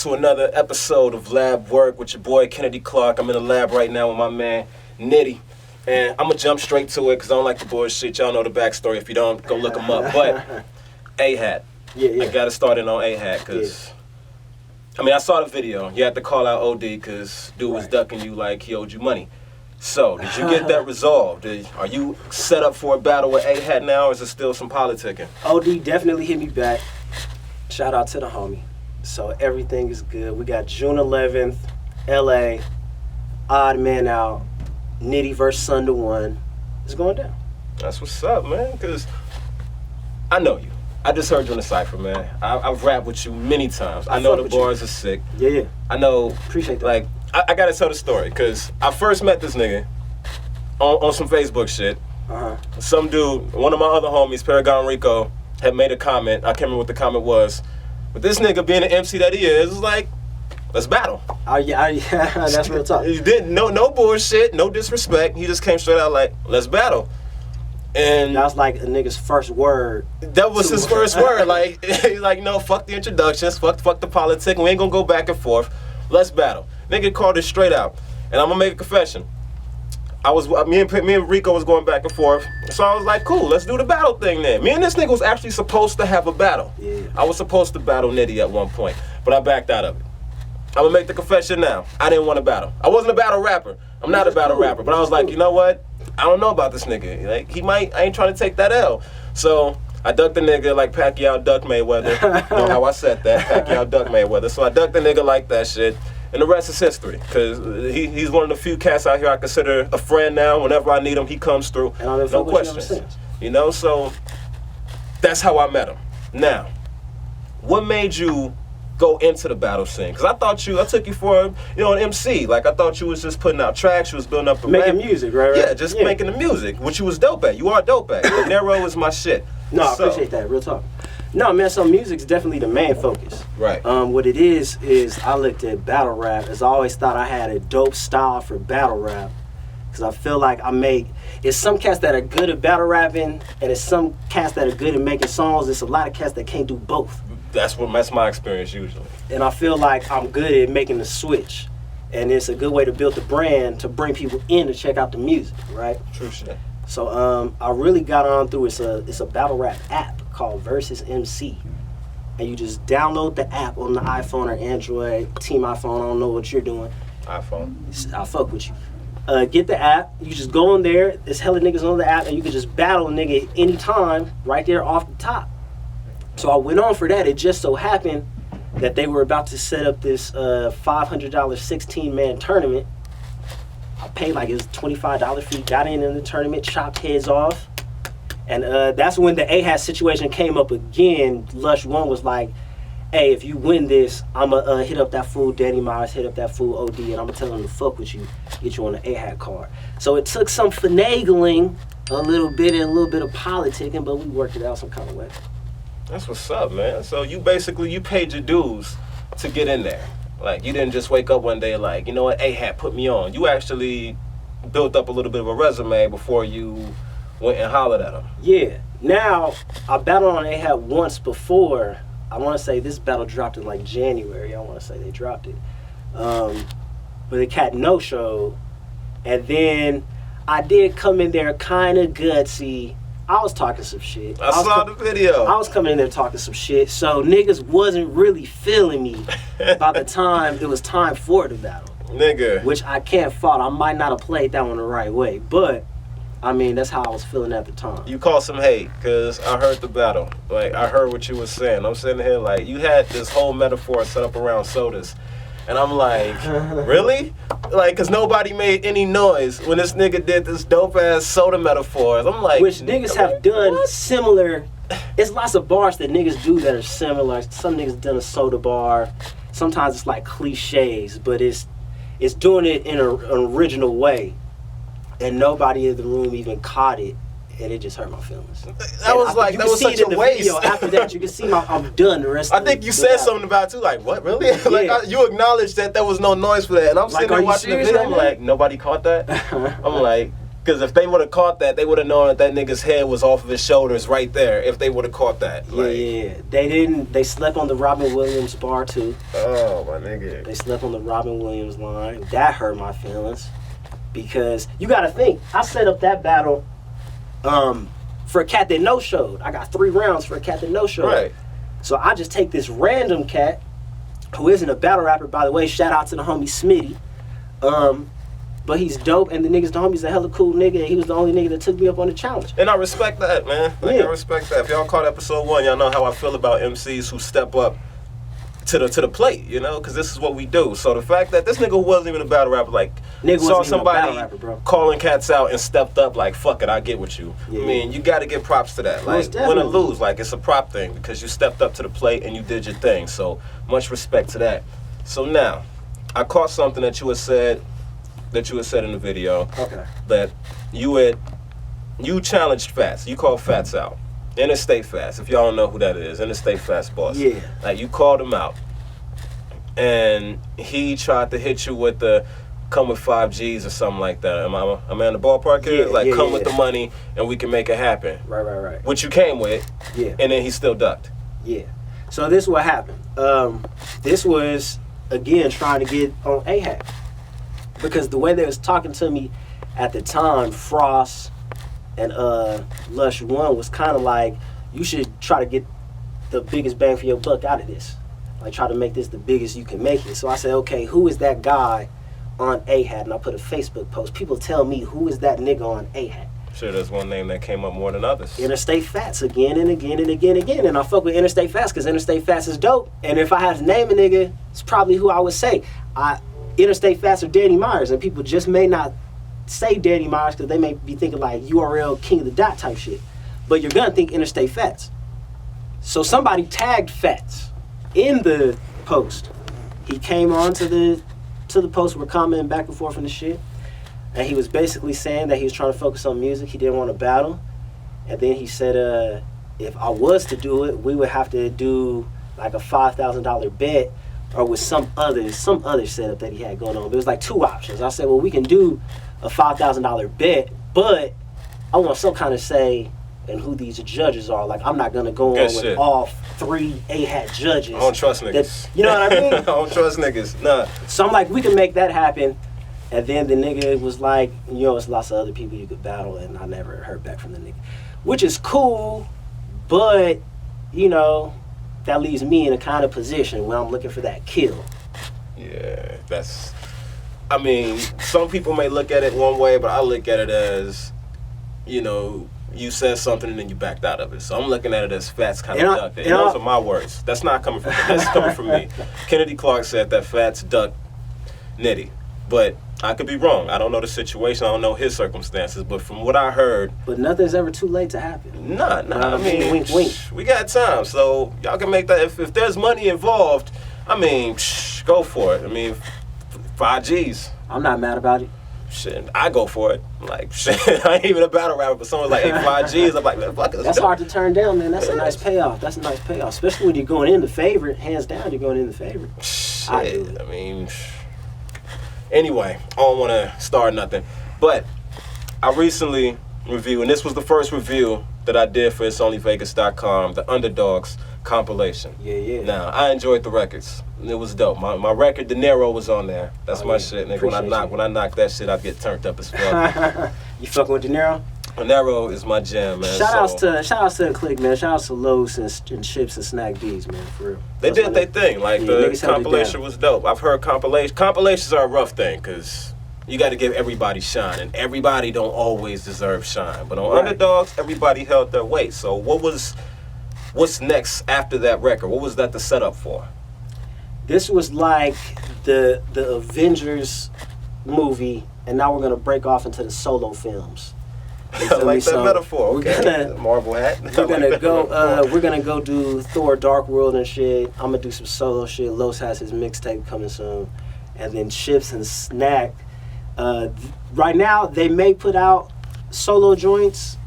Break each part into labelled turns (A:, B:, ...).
A: to another episode of Labwork with your boy Kennedy Clark. I'm in the lab right now with my man Nitty. And I'm going to jump straight to it because I don't like the bullshit. Y'all know the backstory. If you don't, go look him up. But A-Hat.
B: Yeah.
A: I got to start in on A-Hat because, I mean, I saw the video. You had to call out OD because dude was ducking you like he owed you money. So, did you get that resolved? Are you set up for a battle with A-Hat now, or is it still some politicking?
B: OD definitely hit me back. Shout out to the homie. So, everything is good. We got June 11th, LA, Odd Man Out, Nitty versus Sunday One. It's going down.
A: That's what's up, man, because I know you. I just heard you in the cypher, man. I've rapped with you many times. I know the bars are sick.
B: Yeah.
A: I know.
B: Appreciate that.
A: Like, I gotta tell the story, because I first met this nigga on some Facebook shit. Some dude, one of my other homies, Paragon Rico, had made a comment. I can't remember what the comment was. But this nigga, being the MC that he is like, let's battle.
B: Yeah, that's real talk.
A: He didn't, no bullshit, no disrespect. He just came straight out like, let's battle. And
B: that was like a nigga's first word.
A: That was his first word. Like, he's like, no, fuck the introductions, fuck the politics. We ain't gonna go back and forth. Let's battle. Nigga called it straight out. And I'm gonna make a confession. Me and Rico was going back and forth. So I was like, cool, let's do the battle thing then. Me and this nigga was actually supposed to have a battle.
B: Yeah.
A: I was supposed to battle Nitty at one point, but I backed out of it. I'm gonna make the confession now. I didn't want to battle. I wasn't a battle rapper. I'm not a battle rapper, but I was like, you know what? I don't know about this nigga. Like, I ain't trying to take that L. So I ducked the nigga like Pacquiao ducked Mayweather. You know how I said that, Pacquiao ducked Mayweather. So I ducked the nigga like that shit. And the rest is history, because he's one of the few cats out here I consider a friend now. Whenever I need him, he comes through.
B: And
A: no questions. You know, so that's how I met him. Now, what made you go into the battle scene? Because I took you for, an MC. Like, I thought you was just putting out tracks, you was building up the
B: making music, right?
A: Yeah, just making the music, which you was dope at. You are dope at. De Niro is my shit.
B: No, I appreciate that, real talk. No, man, so music's definitely the main focus.
A: Right.
B: What it is I looked at battle rap as I always thought I had a dope style for battle rap. Because I feel like it's some cats that are good at battle rapping, and it's some cats that are good at making songs. It's a lot of cats that can't do both.
A: That's my experience usually.
B: And I feel like I'm good at making the switch. And it's a good way to build the brand to bring people in to check out the music, right?
A: True shit.
B: So I really got on through, it's a battle rap app called Versus MC. And you just download the app on the iPhone or Android, Team iPhone, I don't know what you're doing.
A: iPhone.
B: I'll fuck with you. Get the app, you just go on there, there's hella niggas on the app, and you can just battle a nigga anytime right there off the top. So I went on for that. It just so happened that they were about to set up this $500 16-man tournament. I paid like it was $25 fee, got in the tournament, chopped heads off. And that's when the A-Hat situation came up again. Lush One was like, hey, if you win this, I'm going to hit up that fool Danny Myers, hit up that fool OD, and I'm going to tell him to fuck with you, get you on the A-Hat card. So it took some finagling a little bit and a little bit of politicking, but we worked it out some kind of way.
A: That's what's up, man. So you paid your dues to get in there. Like, you didn't just wake up one day like, you know what, A-Hat put me on. You actually built up a little bit of a resume before you went and hollered at him. Yeah.
B: Now, I battled on A-Hat once before. I want to say this battle dropped in like January. I want to say they dropped it. But the cat no-showed. And then I did come in there kind of gutsy. I was talking some shit.
A: I saw the video.
B: I was coming in there talking some shit. So niggas wasn't really feeling me by the time it was time for the battle.
A: Nigga.
B: Which I can't fault. I might not have played that one the right way. But, I mean, that's how I was feeling at the time.
A: You caught some hate, because I heard the battle. Like, I heard what you was saying. I'm sitting here like, you had this whole metaphor set up around sodas. And I'm like, really? Like, because nobody made any noise when this nigga did this dope-ass soda metaphors. I'm like...
B: Which niggas have done similar... It's lots of bars that niggas do that are similar. Some niggas done a soda bar. Sometimes it's like cliches, but it's doing it in an original way. And nobody in the room even caught it. And it just hurt my feelings.
A: That was such a waste.
B: Video. After that, you can see I'm done the rest of
A: I think you said something about it too, like, what, really? Like, you acknowledged that there was no noise for that. And I'm sitting there watching the video, I'm like, nobody caught that? I'm like, Because if they would have caught that, they would have known that nigga's head was off of his shoulders right there. If they would have caught that. Like,
B: yeah. They didn't. They slept on the Robin Williams bar too.
A: Oh, my nigga.
B: They slept on the Robin Williams line. That hurt my feelings. Because you got to think, I set up that battle for a cat that no-showed. I got 3 rounds for a cat that no-showed.
A: Right.
B: So I just take this random cat, who isn't a battle rapper, by the way. Shout out to the homie Smitty. But he's dope, and the homie's a hella cool nigga, and he was the only nigga that took me up on the challenge.
A: And I respect that, man. Like,
B: Yeah.
A: I respect that. If y'all caught episode 1, y'all know how I feel about MCs who step up to the plate, you know, because this is what we do. So the fact that this nigga who wasn't even a battle rapper, like,
B: Nigga
A: saw
B: wasn't even a
A: somebody
B: battle rapper, bro.
A: calling cats out and stepped up, like, fuck it, I get with you.
B: Yeah.
A: I mean, you got to give props to that. Like,
B: Most
A: win or
B: definitely.
A: lose, like, it's a prop thing because you stepped up to the plate and you did your thing. So much respect to that. So now, I caught something that you had said in the video.
B: Okay.
A: That you challenged Fats. You called Fats out. Interstate Fats. If y'all don't know who that is, Interstate Fats boss.
B: Yeah.
A: Like, you called him out, and he tried to hit you with the come with 5 G's or something like that. Am I in the ballpark here?
B: Yeah,
A: like,
B: yeah,
A: come
B: yeah.
A: with the money and we can make it happen.
B: Right.
A: Which you came with,
B: Yeah.
A: and then he still ducked.
B: Yeah. So this is what happened. This was, again, trying to get on AHAC. Because the way they was talking to me at the time, Frost and Lush One was kind of like, you should try to get the biggest bang for your buck out of this. Like, try to make this the biggest you can make it. So I said, okay, who is that guy on AHAT? And I put a Facebook post. People tell me, who is that nigga on AHAT?
A: Sure, there's one name that came up more than others.
B: Interstate Fats again and again and again and again. And I fuck with Interstate Fats because Interstate Fats is dope. And if I had to name a nigga, it's probably who I would say. Interstate Fats or Danny Myers. And people just may not say Danny Myers because they may be thinking like URL King of the Dot type shit. But you're gonna think Interstate Fats. So somebody tagged Fats in the post. He came on to the post, we're commenting back and forth on the shit. And he was basically saying that he was trying to focus on music. He didn't want to battle. And then he said, if I was to do it, we would have to do like a $5,000 bet or with some other setup that he had going on. There was like 2 options. I said, well, we can do a $5,000 bet, but I want some kind of say in who these judges are. Like, I'm not going to go on with all 3 AHAT judges.
A: I don't trust niggas.
B: You know what I mean?
A: I don't trust niggas. Nah.
B: So I'm like, we can make that happen. And then the nigga was like, you know, it's lots of other people you could battle, and I never heard back from the nigga. Which is cool, but, you know, that leaves me in a kind of position where I'm looking for that kill.
A: Yeah, I mean, some people may look at it one way, but I look at it as, you know, you said something and then you backed out of it. So I'm looking at it as Fats kind of ducked it. And those are my words. That's not coming from me. That's coming from me. Kennedy Clark said that Fats ducked Nitty. But I could be wrong. I don't know the situation. I don't know his circumstances. But from what I heard...
B: But nothing's ever too late to happen.
A: Nah. I mean,
B: wink, wink.
A: We got time. So y'all can make that. If there's money involved, I mean, go for it. I mean, 5 G's.
B: I'm not mad about it.
A: Shit, I go for it. Like, shit, I ain't even a battle rapper, but someone's like, hey, 5 G's. I'm like, man, fuck it.
B: That's hard to turn down, man. That's a nice payoff. Especially when you're going in the favorite. Hands down, you're going in the favorite.
A: Shit, I mean... Anyway, I don't want to start nothing, but I recently reviewed, and this was the first review that I did for It'sOnlyVegas.com, the Underdogs compilation.
B: Yeah.
A: Now, I enjoyed the records. It was dope. My record, De Niro, was on there. That's my shit, nigga. When I knock that shit, I get turned up as fuck.
B: You fucking with De Niro?
A: De Niro is my jam, man.
B: Shout outs to the clique, man. Shout outs to Lowe's and Chips and Snack D's, man, for real.
A: They did their thing. Like,
B: yeah,
A: the compilation was dope. I've heard compilations are a rough thing, because you got to give everybody shine, and everybody don't always deserve shine. But on Underdogs, everybody held their weight. So what's next after that record? What was that the setup for?
B: This was like the Avengers movie, and now we're going to break off into the solo films.
A: I like that metaphor. Okay. Marble hat.
B: We're gonna go do Thor: Dark World and shit. I'm gonna do some solo shit. Los has his mixtape coming soon, and then Chips and Snack. Right now, they may put out solo joints,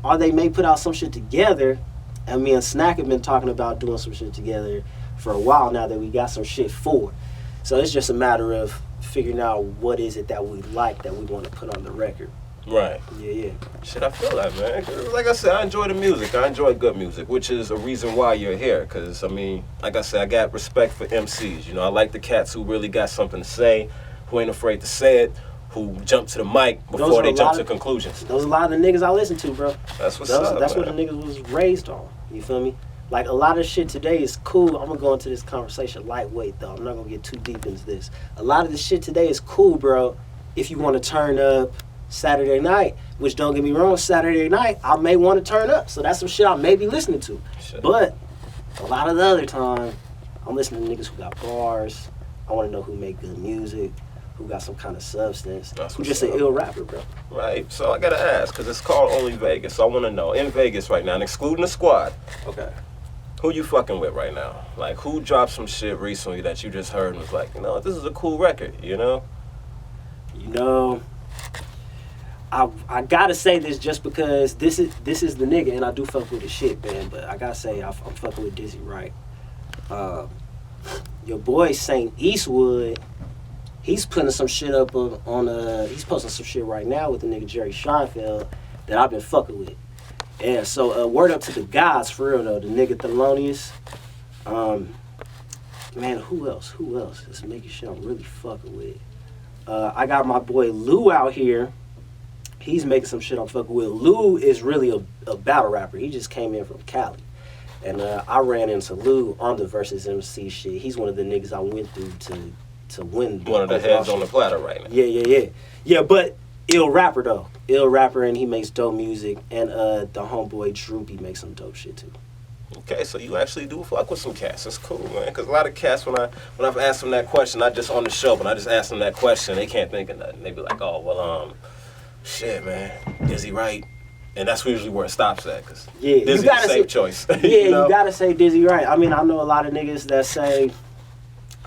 B: or they may put out some shit together. And me and Snack have been talking about doing some shit together for a while now that we got some shit for. So it's just a matter of figuring out what is it that we like that we want to put on the record.
A: Right.
B: Yeah.
A: Shit, I feel that, man. 'Cause like I said, I enjoy the music. I enjoy good music, which is a reason why you're here. Because, I mean, like I said, I got respect for MCs. You know, I like the cats who really got something to say, who ain't afraid to say it, who jump to the mic before they jump to conclusions.
B: Those are a lot of the niggas I listen to, bro.
A: That's what's up,
B: That's
A: man.
B: what the niggas was raised on. You feel me? Like, a lot of shit today is cool. I'm going to go into this conversation lightweight, though. I'm not going to get too deep into this. A lot of the shit today is cool, bro, if you want to turn up Saturday night, which don't get me wrong, Saturday night, I may want to turn up. So that's some shit I may be listening to.
A: Shit.
B: But a lot of the other time, I'm listening to niggas who got bars. I want to know who make good music, who got some kind of substance,
A: That's
B: who just
A: what's
B: an
A: up.
B: ill rapper, bro.
A: Right. So I got to ask, because it's called Only Vegas. So I want to know, in Vegas right now, and excluding the squad,
B: Okay.
A: who you fucking with right now? Like, who dropped some shit recently that you just heard and was like, you know, this is a cool record, you know?
B: You know, I gotta say this just because this is the nigga, and I do fuck with his shit, man. But I gotta say I'm fucking with Dizzy Wright. Your boy Saint Eastwood, he's putting some shit up on he's posting some shit right now with the nigga Jerry Scheinfeld that I've been fucking with. And so word up to the guys for real though, the nigga Thelonious. Man, who else? Just making shit I'm really fucking with. I got my boy Lou out here. He's making some shit I'm fucking with. Lou is really a battle rapper. He just came in from Cali. And I ran into Lou on the Versus MC shit. He's one of the niggas I went through to win.
A: One of the heads on the platter right now.
B: Yeah. Yeah, but ill rapper though. Ill rapper, and he makes dope music. And the homeboy Droopy makes some dope shit too.
A: Okay, so you actually do fuck with some cats. That's cool, man. Because a lot of cats, when I've asked them that question, not just on the show, but I just ask them that question, they can't think of nothing. They be like, oh, well, shit, man, Dizzy Wright. And that's usually where it stops at, because Dizzy's a safe choice.
B: Yeah,
A: you know?
B: You gotta say Dizzy Wright. I mean, I know a lot of niggas that say,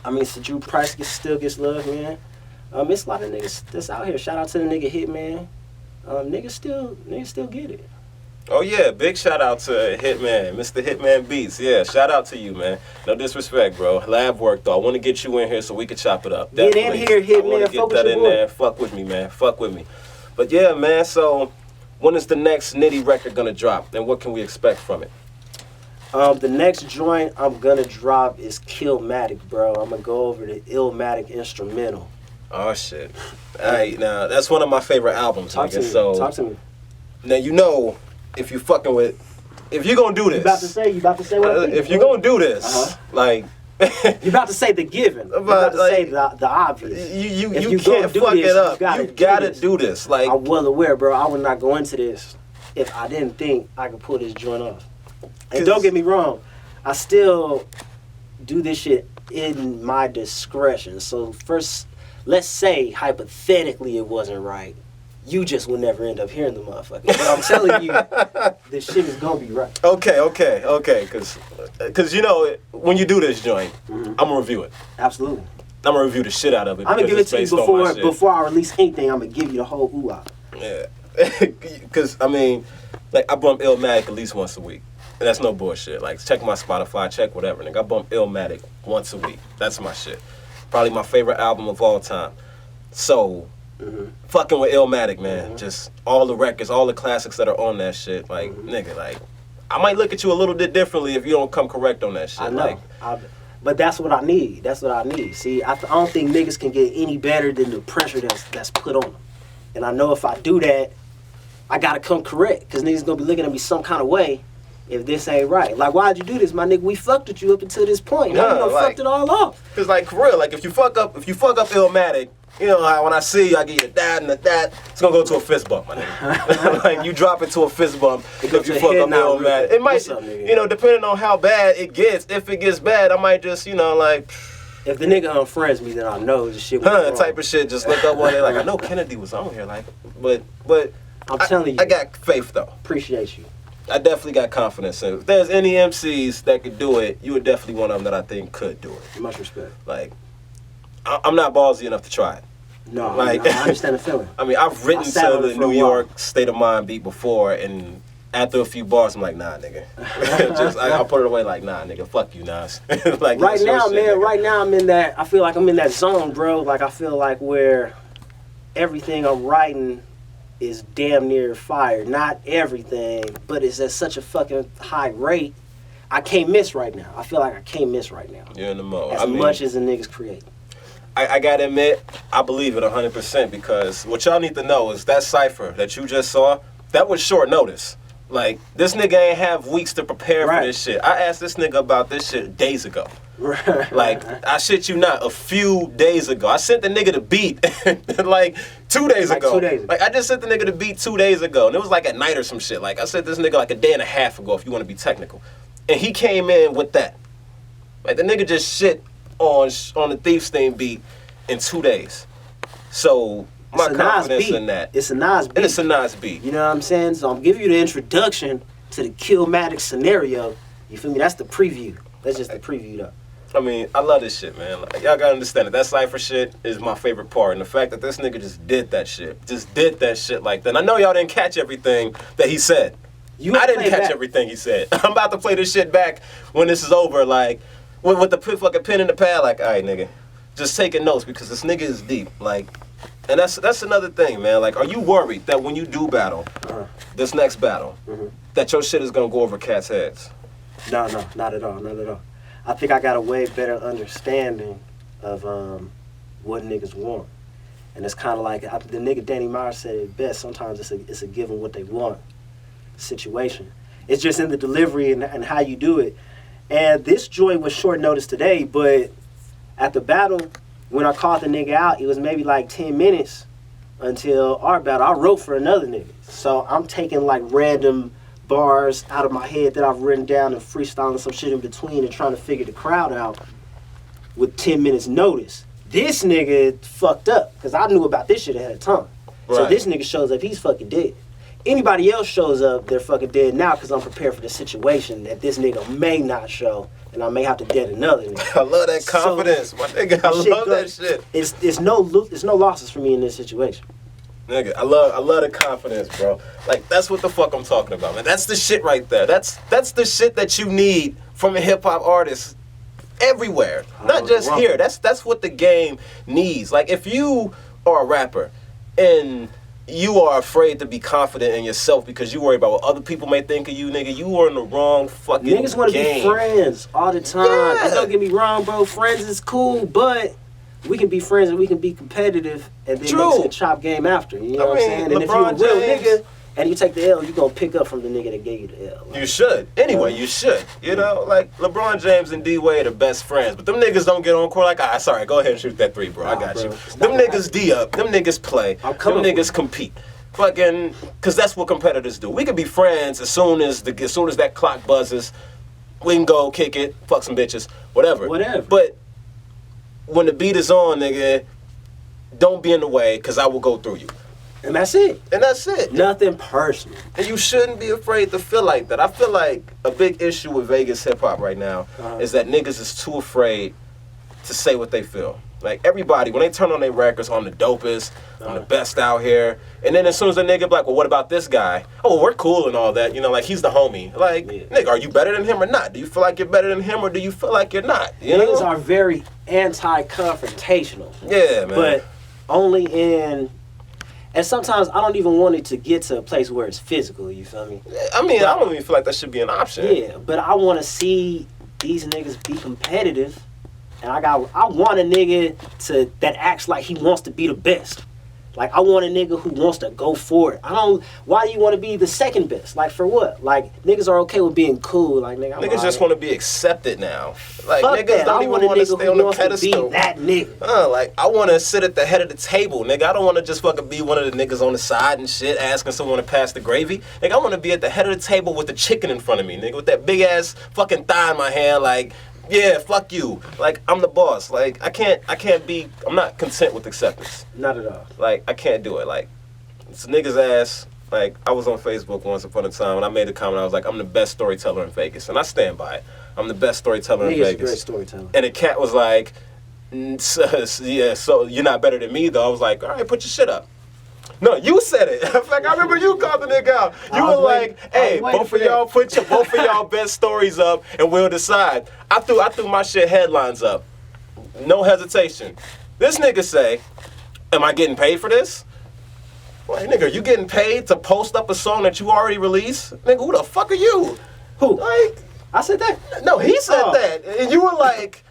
B: I mean, Drew Price still gets love, man. It's a lot of niggas that's out here. Shout out to the nigga Hitman. Niggas still get it.
A: Oh, yeah, big shout out to Hitman, Mr. Hitman Beats. Yeah, shout out to you, man. No disrespect, bro. Labwork, though. I want to get you in here so we can chop it up.
B: Get in here, Hitman.
A: I want to get that in there. Fuck with me, man. Fuck with me. But, yeah, man, so when is the next Nitty record going to drop? And what can we expect from it?
B: The next joint I'm going to drop is Killmatic, bro. I'm going to go over the Illmatic instrumental.
A: Oh, shit. All right, now, that's one of my favorite albums,
B: Talk to me.
A: So,
B: Talk to me.
A: Now, you know, if you're fucking with, if you're going to do this.
B: You about to say what I think.
A: If you're going to do this, like.
B: You about to say the given. You about to say the obvious.
A: You can't fuck it up. You gotta do this. Like,
B: I'm well aware, bro. I would not go into this if I didn't think I could pull this joint off. And don't get me wrong, I still do this shit in my discretion. So first, let's say hypothetically it wasn't right. You just will never end up hearing the motherfucker. But I'm telling you, this shit is gonna be right.
A: Okay. Because you know, when you do this joint, I'm gonna review it.
B: Absolutely.
A: I'm gonna review the shit out of it.
B: I'm gonna give it to you before I release anything. I'm gonna give you the whole ooh-ah.
A: Yeah. Because, I mean, like, I bump Illmatic at least once a week. And that's no bullshit. Like, check my Spotify, check whatever. Nigga, I bump Illmatic once a week. That's my shit. Probably my favorite album of all time. So, fucking with Illmatic, man. Just all the records, all the classics that are on that shit. Like, nigga, like, I might look at you a little bit differently if you don't come correct on that shit.
B: I know.
A: Like,
B: but that's what I need. See, I don't think niggas can get any better than the pressure that's put on them. And I know if I do that, I gotta come correct, because niggas gonna be looking at me some kind of way if this ain't right. Like, why'd you do this, my nigga? We fucked with you up until this point. Now you done fucked it all off.
A: Because, like, for real, like, if you fuck up Illmatic, you know, like, when I see you, I get you that and that, it's gonna go to a fist bump, my nigga. Like, you drop it to a fist bump if you fuck up Illmatic. It might, you know, depending on how bad it gets, if it gets bad, I might just, you know, like...
B: If the nigga unfriends me, then I know the shit was wrong.
A: Type of shit, just look up one day, like, I know Kennedy was on here, like, but
B: I'm telling you.
A: I got faith, though.
B: Appreciate you.
A: I definitely got confidence. And if there's any MCs that could do it, you were definitely one of them that I think could do it.
B: Much respect.
A: Like, I'm not ballsy enough to try it.
B: No, like, I understand the feeling.
A: I mean, I've written to the New York State of Mind beat before, and after a few bars, I'm like, nah, nigga. I'll put it away like, nah, nigga, fuck you, Nas. Like,
B: right now, man,
A: nigga.
B: right now I'm in that, I feel like I'm in that zone, bro. Like, I feel like where everything I'm writing is damn near fire. Not everything, but it's at such a fucking high rate. I can't miss right now. I feel like I can't miss right now.
A: You're in the mode.
B: As much as the niggas create.
A: I gotta admit, I believe it 100% because what y'all need to know is that cipher that you just saw, that was short notice. Like, this nigga ain't have weeks to prepare for this shit. I asked this nigga about this shit days ago. Like, I shit you not, a few days ago. I sent the nigga the beat like 2 days ago.
B: 2 days ago.
A: Like, I just sent the nigga the beat 2 days ago. And it was like at night or some shit. Like, I sent this nigga like a day and a half ago if you want to be technical. And he came in with that. Like, the nigga just shit on the Thief's theme beat in 2 days. So my confidence in that.
B: It's a nice beat.
A: And it's a nice beat.
B: You know what I'm saying? So I'm giving you the introduction to the Killmatic scenario. You feel me? That's the preview. That's just the preview though.
A: I mean, I love this shit, man. Like, y'all gotta understand it. That cypher shit is my favorite part. And the fact that this nigga just did that shit. Just did that shit like that. And I know y'all didn't catch everything that he said. I didn't catch everything he said. I'm about to play this shit back when this is over, like, with the fucking pen in the pad, like, all right, nigga. Just taking notes because this nigga is deep. Like, and that's another thing, man. Like, are you worried that when you do battle, this next battle, that your shit is gonna go over cats' heads?
B: No, not at all, not at all. I think I got a way better understanding of what niggas want. And it's kind of like, the nigga Danny Myers said it best, sometimes it's a given what they want situation. It's just in the delivery and how you do it. And this joint was short notice today, but at the battle, when I called the nigga out, it was maybe like 10 minutes until our battle. I wrote for another nigga. So I'm taking like random bars out of my head that I've written down and freestyling some shit in between and trying to figure the crowd out with 10 minutes notice. This nigga fucked up because I knew about this shit ahead of time. Right. So this nigga shows up, he's fucking dead. Anybody else shows up, they're fucking dead now because I'm prepared for the situation that this nigga may not show and I may have to dead another nigga.
A: I love that confidence, my nigga. I love that shit.
B: It's no losses for me in this situation.
A: Nigga, I love the confidence, bro. Like, that's what the fuck I'm talking about, man. That's the shit right there. That's the shit that you need from a hip hop artist everywhere. Not just here. That's what the game needs. Like, if you are a rapper and you are afraid to be confident in yourself because you worry about what other people may think of you, nigga, you are in the wrong fucking game.
B: Niggas want to be friends all the time. Yeah. And don't get me wrong, bro. Friends is cool, but we can be friends and we can be competitive and then mix the chop game after. You know what I'm saying? And if you're a real nigga and you take the L, you're going to pick up from the nigga that gave you the L. Like,
A: you should. Anyway, you should. You know, like, LeBron James and D-Wade are best friends, but them niggas don't get on court like, sorry, go ahead and shoot that three, bro. I got you. Them niggas D up. Them niggas play. Them niggas compete. Fucking, because that's what competitors do. We can be friends as soon as that clock buzzes. We can go kick it, fuck some bitches, whatever. But when the beat is on, nigga, don't be in the way, because I will go through you.
B: And that's it.
A: Nothing
B: personal.
A: And you shouldn't be afraid to feel like that. I feel like a big issue with Vegas hip-hop right now is that niggas is too afraid to say what they feel. Like, everybody, when they turn on their records, on the dopest, on the best out here, and then as soon as a nigga be like, well, what about this guy? Oh, well, we're cool and all that. You know, like, he's the homie. Like, nigga, are you better than him or not? Do you feel like you're better than him or do you feel like you're not? You
B: Niggas are very anti-confrontational.
A: Yeah, man.
B: But only in... And sometimes I don't even want it to get to a place where it's physical, you feel me?
A: I mean, I don't even feel like that should be an option.
B: Yeah, but I want to see these niggas be competitive. And I want a nigga that acts like he wants to be the best. Like, I want a nigga who wants to go for it. Why do you want to be the second best? Like, for what? Like, niggas are okay with being cool. Like,
A: niggas just want to be accepted now. Like,
B: fuck
A: niggas
B: that.
A: don't even want to stay on the pedestal.
B: Be that nigga.
A: Like, I want to sit at the head of the table, nigga. I don't want to just fucking be one of the niggas on the side and shit, asking someone to pass the gravy. Nigga, I want to be at the head of the table with the chicken in front of me, nigga, with that big ass fucking thigh in my hand, like, yeah, fuck you. Like, I'm the boss. Like, I'm not content with acceptance.
B: Not at all.
A: Like, I can't do it. Like, it's niggas ass. Like, I was on Facebook once upon a time and I made a comment. I was like, I'm the best storyteller in Vegas. And I stand by it. I'm the best storyteller in Vegas.
B: A great storyteller.
A: And the cat was like, yeah, so you're not better than me, though. I was like, all right, put your shit up. No, you said it. In fact, I remember you called the nigga out. You were like, hey, both of y'all put both of y'all best stories up and we'll decide. I threw my shit headlines up. No hesitation. This nigga say, am I getting paid for this? Like, nigga, you getting paid to post up a song that you already released? Nigga, who the fuck are you?
B: Who?
A: Like,
B: I said that.
A: no, he said that. And you were like,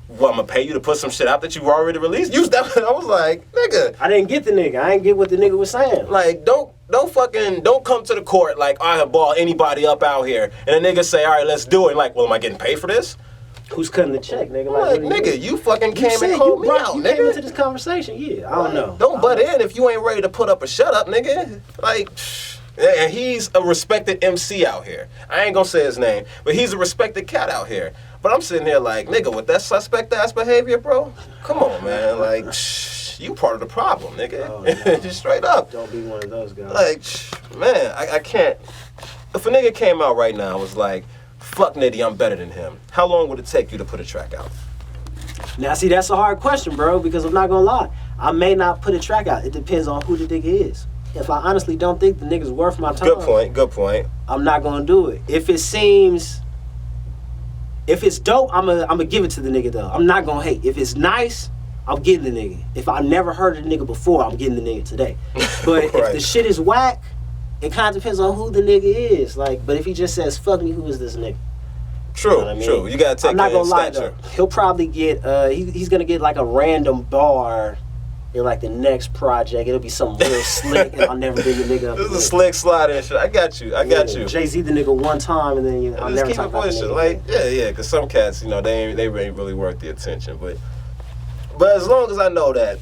A: well, I'm gonna pay you to put some shit out that you already released? I was like, nigga.
B: I didn't get the nigga. I didn't get what the nigga was saying.
A: Like, don't come to the court like I have balled anybody up out here. And the nigga say, all right, let's do it. Like, well, am I getting paid for this?
B: Who's cutting the check, nigga?
A: Like, nigga, you fucking came and called me out,
B: you
A: nigga.
B: came into this conversation, yeah. I don't know.
A: Don't butt in if you ain't ready to put up a shut up, nigga. Like, and he's a respected MC out here. I ain't gonna say his name, but he's a respected cat out here. But I'm sitting here like, nigga, with that suspect ass behavior, bro, come on, man. Like, you part of the problem, nigga.
B: Oh, no.
A: Just straight up.
B: Don't be one of those guys.
A: Like, man, I can't. If a nigga came out right now and was like, fuck Nitty, I'm better than him, how long would it take you to put a track out?
B: Now, see, that's a hard question, bro, because I'm not gonna lie. I may not put a track out. It depends on who the nigga is. If I honestly don't think the nigga's worth my time,
A: Good point.
B: I'm not gonna do it. If it's dope, I'm gonna give it to the nigga though. I'm not gonna hate. If it's nice, I'm getting the nigga. If I never heard of the nigga before, I'm getting the nigga today. But
A: Right.
B: if the shit is whack, it kind of depends on who the nigga is. Like, but if he just says, fuck me, who is this nigga?
A: True,
B: You know what I mean?
A: true. You gotta take
B: I'm not
A: it
B: gonna
A: in
B: lie
A: stature.
B: though. He'll probably get he's gonna get like a random bar in like the next project. It'll be something real slick, and I'll never bring the nigga up.
A: This is a
B: again.
A: slick slide and shit. I got you.
B: Jay-Z the nigga one time, and then I'll
A: Just
B: never
A: keep
B: talk
A: it
B: about the
A: pushing.
B: nigga
A: Like,
B: again.
A: yeah, because some cats, you know, they ain't really worth the attention. But as long as I know that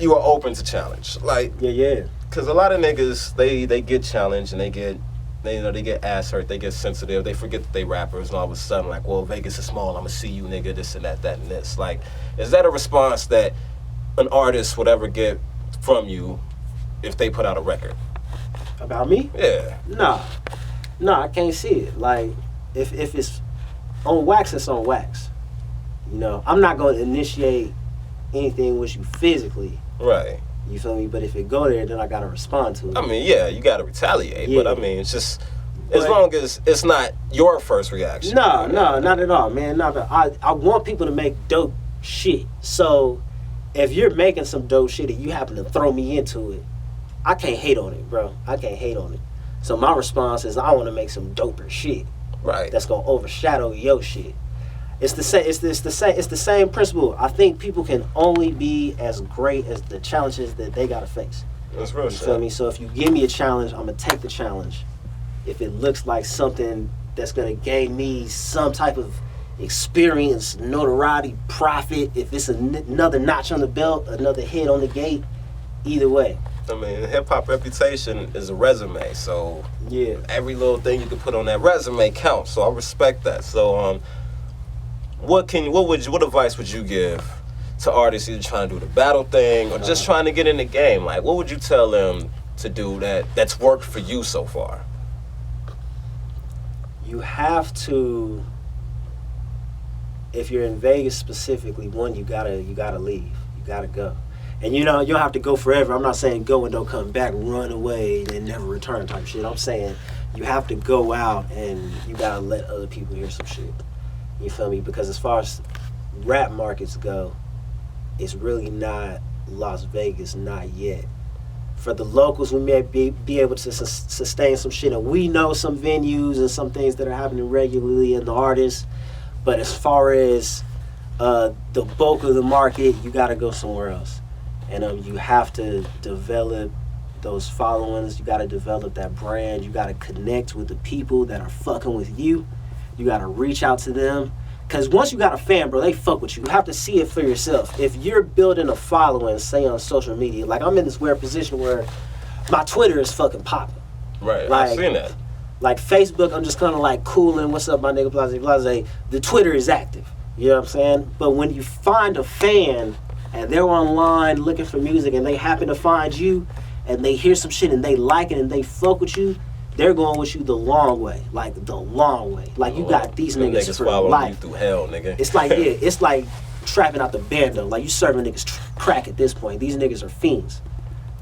A: you are open to challenge, like,
B: Yeah.
A: because a lot of niggas, they get challenged and they get ass hurt, they get sensitive, they forget that they rappers, and all of a sudden, like, well, Vegas is small, I'ma see you, nigga, this and that, and this. Like, is that a response that an artist would ever get from you if they put out a record?
B: About me?
A: Yeah.
B: Nah, I can't see it. Like, if it's on wax, it's on wax. You know, I'm not going to initiate anything with you physically.
A: Right.
B: You feel me? But if it go there, then I got to respond to it.
A: I mean, yeah, you got to retaliate,
B: Yeah.
A: but I mean, it's just, as long as it's not your first reaction.
B: No, not at all, man. I want people to make dope shit. So if you're making some dope shit and you happen to throw me into it, I can't hate on it, bro. I can't hate on it. So my response is I want to make some doper shit
A: Right.
B: that's gonna overshadow your shit. It's the same. It's the same principle. I think people can only be as great as the challenges that they gotta face.
A: That's real
B: You
A: shit.
B: feel me? So if you give me a challenge, I'm gonna take the challenge. If it looks like something that's gonna gain me some type of experience, notoriety, profit, if it's another notch on the belt, another hit on the gate, either way.
A: I mean, hip-hop reputation is a resume, so
B: Yeah.
A: every little thing you can put on that resume counts, so I respect that. So what advice would you give to artists either trying to do the battle thing or just trying to get in the game? Like, what would you tell them to do that's worked for you so far?
B: You have to, if you're in Vegas specifically, one, you gotta leave. You gotta go. And you don't have to go forever. I'm not saying go and don't come back, run away, and never return type shit. I'm saying you have to go out and you gotta let other people hear some shit. You feel me? Because as far as rap markets go, it's really not Las Vegas, not yet. For the locals, we may be able to sustain some shit, and we know some venues and some things that are happening regularly in the artists. But as far as the bulk of the market, you got to go somewhere else, and you have to develop those followings. You got to develop that brand. You got to connect with the people that are fucking with you. You got to reach out to them. Because once you got a fan, bro, they fuck with you. You have to see it for yourself. If you're building a following, say on social media, like I'm in this weird position where my Twitter is fucking popping.
A: Right,
B: Like,
A: I've seen that.
B: Like Facebook, I'm just kind of like cooling. What's up, my nigga, blase, blase. The Twitter is active. You know what I'm saying? But when you find a fan and they're online looking for music and they happen to find you and they hear some shit and they like it and they fuck with you, they're going with you the long way. Like the long way. Like you got these
A: Them
B: niggas for
A: following
B: life.
A: you through hell, nigga.
B: It's like, yeah, it's like trapping out the bando. Like you serving niggas crack at this point. These niggas are fiends.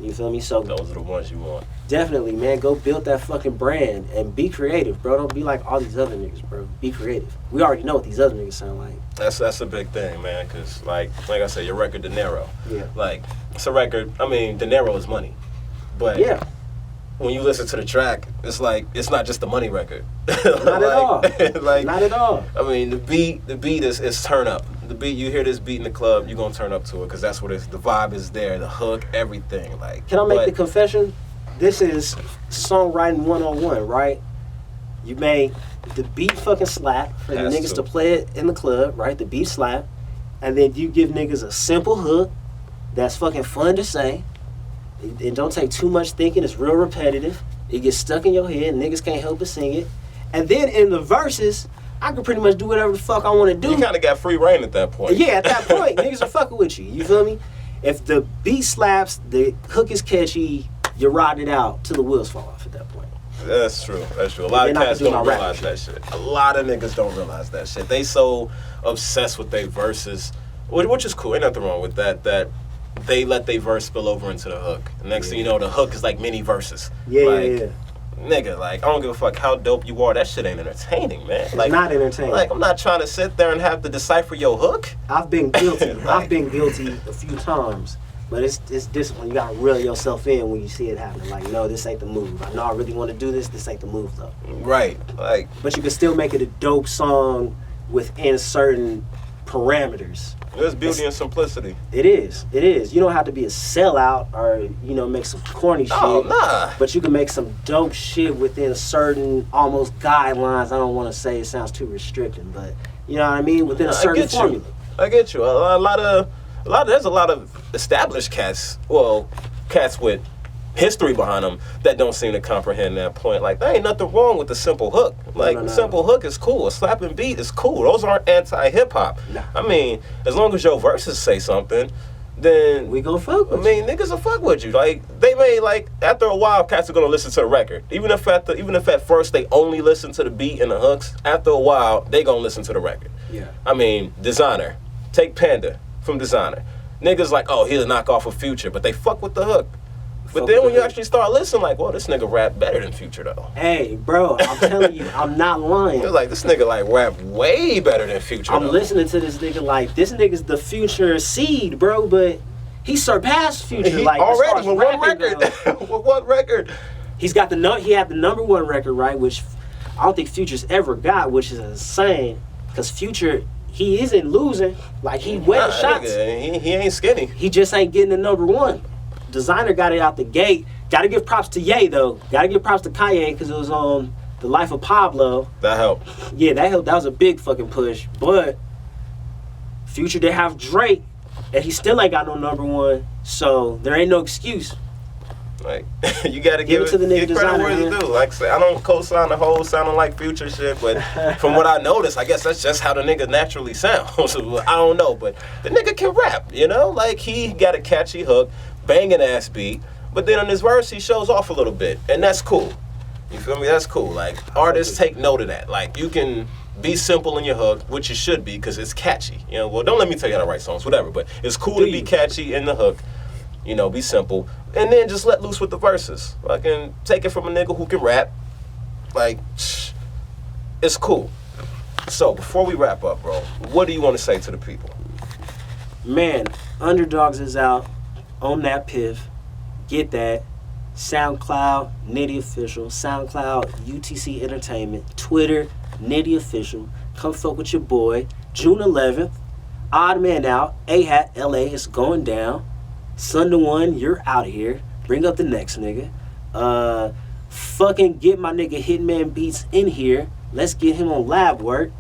B: You feel me? So
A: Those are the ones you want.
B: definitely, man, go build that fucking brand and be creative, bro. Don't be like all these other niggas, bro. Be creative. We already know what these other niggas sound like.
A: That's a big thing, man, because like I said, your record, De Niro.
B: Yeah.
A: Like, it's a record, I mean, De Niro is money. But
B: yeah.
A: when you listen to the track, it's like it's not just a money record.
B: Not at all.
A: Like,
B: not at all.
A: I mean, the beat is turn up. The beat, you hear this beat in the club, you're gonna turn up to it because that's what it's. The vibe is there, the hook, everything. Like,
B: can I make the confession? This is songwriting 101, right? You made the beat fucking slap for the niggas to play it in the club, right? The beat slap, and then you give niggas a simple hook that's fucking fun to say. It don't take too much thinking. It's real repetitive. It gets stuck in your head. Niggas can't help but sing it. And then in the verses, I can pretty much do whatever the fuck I want to do.
A: You kind of got free reign at that point.
B: Yeah, at that point, niggas are fucking with you. You feel me? If the beat slaps, the hook is catchy, you ride it out till the wheels fall off at that point.
A: That's true. That's true. A lot of cats don't realize that shit. A lot of niggas don't realize that shit. They so obsessed with their verses, which is cool. Ain't nothing wrong with that. That they let their verse spill over into the hook. The next thing you know, the hook is like mini verses.
B: Yeah,
A: like,
B: yeah.
A: Nigga, like, I don't give a fuck how dope you are. That shit ain't entertaining, man. Like,
B: it's not entertaining.
A: Like, I'm not trying to sit there and have to decipher your hook.
B: I've been guilty.
A: Like,
B: I've been guilty a few times. But it's discipline. You gotta reel yourself in when you see it happening. Like, no, this ain't the move. I know I really want to do this. This ain't the move, though.
A: Right. Like,
B: but you can still make it a dope song within certain parameters.
A: There's beauty and simplicity.
B: It is. It is. You don't have to be a sellout or, make some corny shit.
A: Oh, nah.
B: But you can make some dope shit within certain almost guidelines. I don't want to say it sounds too restricting, but you know what I mean? Within a certain formula.
A: I get you. There's a lot of established cats, cats with history behind them that don't seem to comprehend that point. Like, there ain't nothing wrong with the simple hook. Like,
B: no.
A: simple hook is cool. A slapping beat is cool. Those aren't anti-hip-hop.
B: Nah.
A: I mean, as long as your verses say something, then
B: we gonna fuck with you.
A: Niggas will fuck with you. Like, they may, like, after a while, cats are gonna listen to the record. Even if at first they only listen to the beat and the hooks, after a while, they gonna listen to the record.
B: Yeah.
A: I mean, Designer. Take Panda from Designer. Niggas like, oh, he'll knock off a Future, but they fuck with the hook. But then when you actually start listening, like, well, this nigga rap better than Future, though.
B: Hey, bro, I'm telling you, I'm not lying.
A: It's like, this nigga, like, rap way better than Future,
B: I'm listening to this nigga like, this nigga's the Future seed, bro, but he surpassed Future.
A: He
B: like,
A: already, with one record. With one record.
B: He had the number one record, right, which I don't think Future's ever got, which is insane, because Future, he isn't losing. Like, he went shots.
A: Nigga, he ain't skinny.
B: He just ain't getting the number one. Designer got it out the gate. Gotta give props to Ye, though. Gotta give props to Kanye, because it was on The Life of Pablo.
A: That helped.
B: Yeah, that helped. That was a big fucking push. But Future did have Drake, and he still ain't got no number one. So there ain't no excuse.
A: Like, you gotta give
B: it to the nigga Designer,
A: where it's due. Like I say, I don't co-sign the whole sounding like Future shit, but from what I noticed, I guess that's just how the nigga naturally sounds. I don't know, but the nigga can rap, Like, he got a catchy hook, banging ass beat, but then on his verse, he shows off a little bit, and that's cool. You feel me? That's cool. Like, artists take note of that. Like, you can be simple in your hook, which you should be, because it's catchy. Well, don't let me tell you how to write songs, whatever, but it's cool to be catchy in the hook. Be simple. And then just let loose with the verses. Like, and take it from a nigga who can rap. Like, it's cool. So, before we wrap up, bro, what do you want to say to the people?
B: Man, Underdogs is out on that piff. Get that. SoundCloud, Nitty Official. SoundCloud, UTC Entertainment. Twitter, Nitty Official. Come fuck with your boy. June 11th. Odd Man Out. A-Hat, LA is going down. Sunday 1, you're out of here. Bring up the next nigga. Fucking get my nigga Hitman Beats in here. Let's get him on Labwork.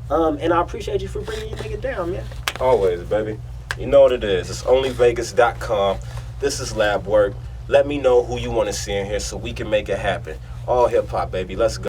B: And I appreciate you for bringing your nigga down, man.
A: Always, baby. You know what it is. It's onlyvegas.com. This is Labwork. Let me know who you want to see in here so we can make it happen. All hip hop, baby. Let's go.